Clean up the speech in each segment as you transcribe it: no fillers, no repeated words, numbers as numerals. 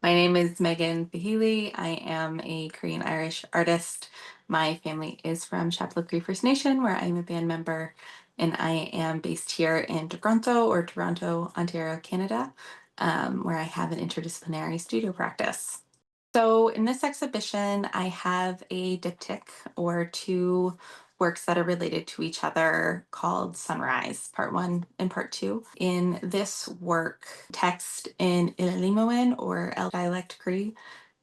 My name is Megan Feheley. I am a Korean Irish artist. My family is from Chapleau Cree First Nation, where I'm a band member, and I am based here in Toronto, Ontario, Canada, where I have an interdisciplinary studio practice. So in this exhibition, I have a diptych or two works that are related to each other called Sunrise, Part 1 and Part 2. In this work, text in ililîmowin or L-Dialect Cree,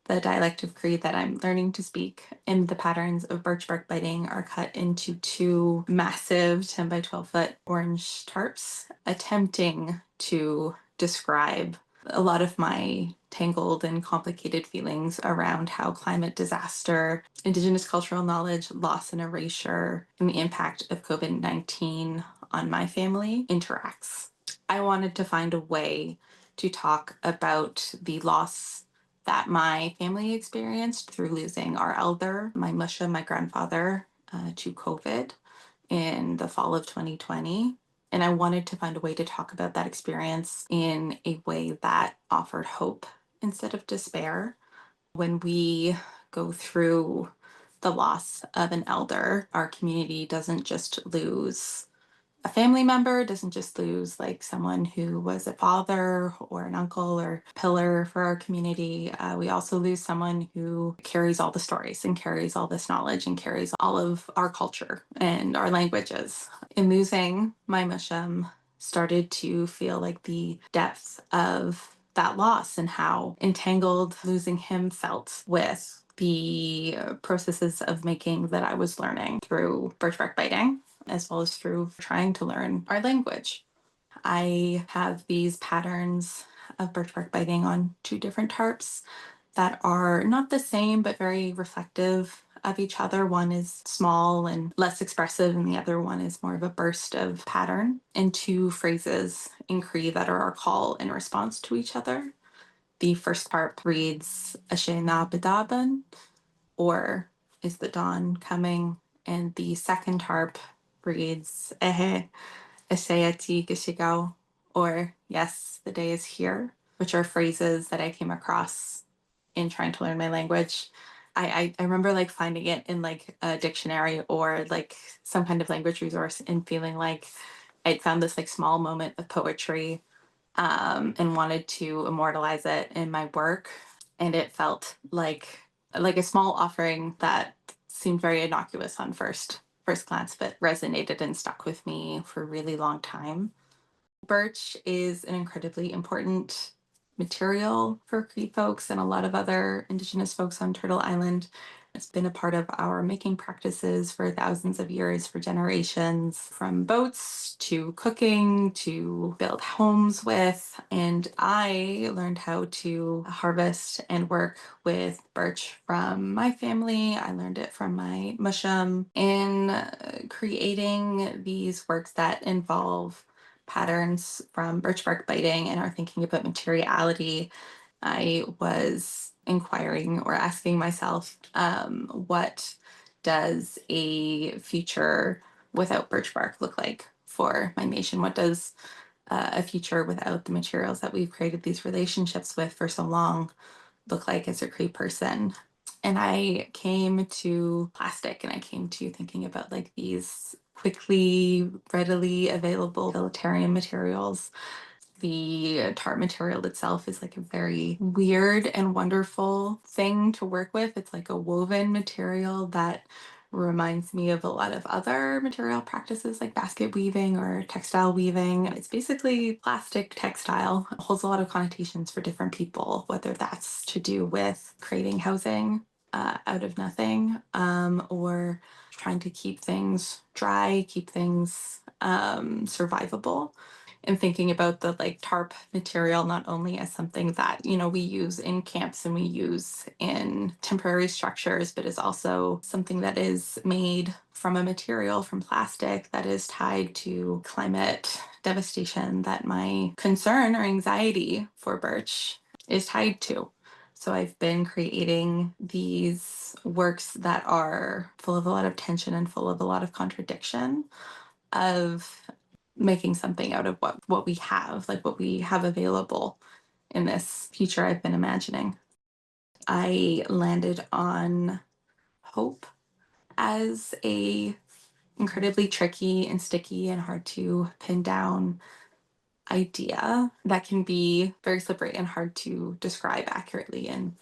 the dialect of Cree that I'm learning to speak, and the patterns of birch bark biting are cut into two massive 10 by 12 foot orange tarps, attempting to describe a lot of my tangled and complicated feelings around how climate disaster, indigenous cultural knowledge, loss and erasure, and the impact of COVID-19 on my family interacts. I wanted to find a way to talk about the loss that my family experienced through losing our elder, my musha, my grandfather, to COVID in the fall of 2020. And I wanted to find a way to talk about that experience in a way that offered hope instead of despair. When we go through the loss of an elder, our community doesn't just lose a family member, doesn't just lose like someone who was a father or an uncle or pillar for our community. We also lose someone who carries all the stories and carries all this knowledge and carries all of our culture and our languages. In losing my mushum, started to feel like the depth of that loss and how entangled losing him felt with the processes of making that I was learning through birchbark biting, as well as through trying to learn our language. I have these patterns of birchbark biting on two different tarps that are not the same, but very reflective of each other. One is small and less expressive, and the other one is more of a burst of pattern, and two phrases in Cree that are our call in response to each other. The first tarp reads, Ashe na bidaban, or is the dawn coming? And the second tarp reads, Ehe, Eseyati Gishigao, or yes, the day is here, which are phrases that I came across in trying to learn my language. I remember like finding it in like a dictionary or like some kind of language resource and feeling like I'd found this like small moment of poetry, and wanted to immortalize it in my work. And it felt like a small offering that seemed very innocuous on first glance, but resonated and stuck with me for a really long time. Birch is an incredibly important material for Cree folks and a lot of other Indigenous folks on Turtle Island. It's been a part of our making practices for thousands of years, for generations, from boats to cooking to build homes with. And I learned how to harvest and work with birch from my family. I learned it from my mushum in creating these works that involve patterns from birch bark biting and are thinking about materiality. I was inquiring or asking myself, what does a future without birch bark look like for my nation? What does a future without the materials that we've created these relationships with for so long look like as a Cree person? And I came to plastic and I came to thinking about like these quickly, readily available utilitarian materials. The tarp material itself is like a very weird and wonderful thing to work with. It's like a woven material that reminds me of a lot of other material practices like basket weaving or textile weaving. It's basically plastic textile. It holds a lot of connotations for different people, whether that's to do with creating housing out of nothing, or trying to keep things dry, keep things survivable, and thinking about the like tarp material not only as something that, you know, we use in camps and we use in temporary structures, but is also something that is made from a material, from plastic, that is tied to climate devastation that my concern or anxiety for birch is tied to. So I've been creating these works that are full of a lot of tension and full of a lot of contradiction, of making something out of what we have, like what we have available in this future I've been imagining. I landed on hope as a incredibly tricky and sticky and hard to pin down idea that can be very slippery and hard to describe accurately. And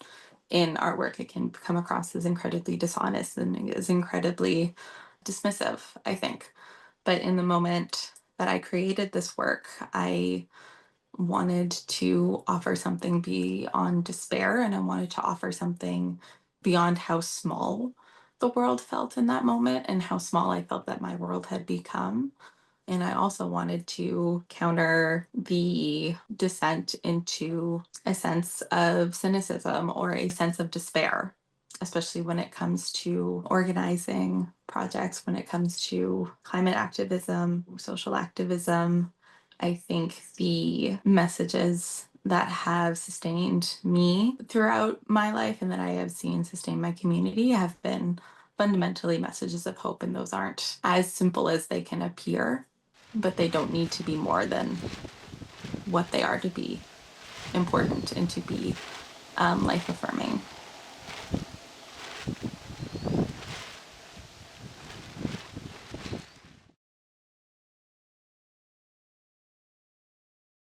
in artwork, it can come across as incredibly dishonest and is incredibly dismissive, I think. But in the moment that I created this work, I wanted to offer something beyond despair, and I wanted to offer something beyond how small the world felt in that moment and how small I felt that my world had become. And I also wanted to counter the descent into a sense of cynicism or a sense of despair, especially when it comes to organizing projects, when it comes to climate activism, social activism. I think the messages that have sustained me throughout my life and that I have seen sustain my community have been fundamentally messages of hope, and those aren't as simple as they can appear, but they don't need to be more than what they are to be important and to be life affirming.